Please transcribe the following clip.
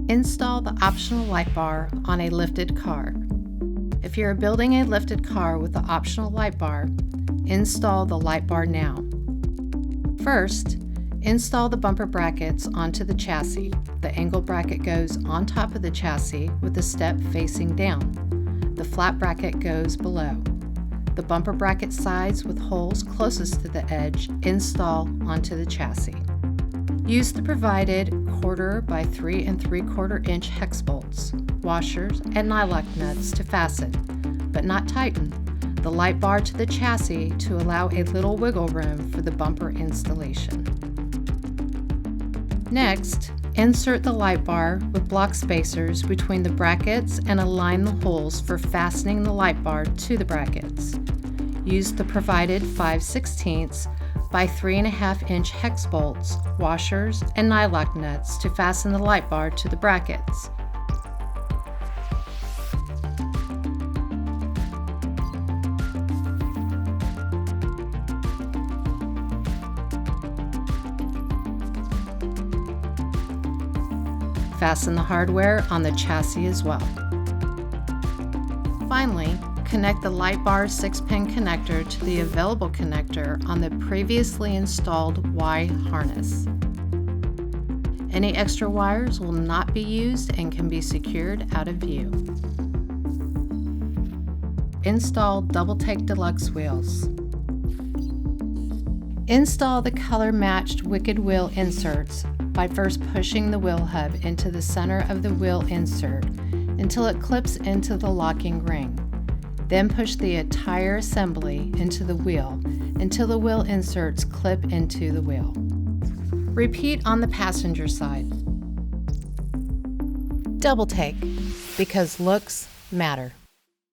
Install the optional light bar on a lifted car. If you are building a lifted car with the optional light bar, install the light bar now. First, install the bumper brackets onto the chassis. The angle bracket goes on top of the chassis with the step facing down. The flat bracket goes below. The bumper bracket sides with holes closest to the edge install onto the chassis. Use the provided 1/4 by 3 3/4 inch hex bolts, washers, and nylock nuts to fasten, but not tighten, the light bar to the chassis to allow a little wiggle room for the bumper installation. Next, insert the light bar with block spacers between the brackets and align the holes for fastening the light bar to the brackets. Use the provided 5/16 by 3 1/2 inch hex bolts, washers, and nylock nuts to fasten the light bar to the brackets. Fasten the hardware on the chassis as well. Finally, connect the light bar's 6-pin connector to the available connector on the previously installed Y harness. Any extra wires will not be used and can be secured out of view. Install DoubleTake Deluxe wheels. Install the color-matched Wicked wheel inserts by first pushing the wheel hub into the center of the wheel insert until it clips into the locking ring. Then push the entire assembly into the wheel until the wheel inserts clip into the wheel. Repeat on the passenger side. DoubleTake, because looks matter.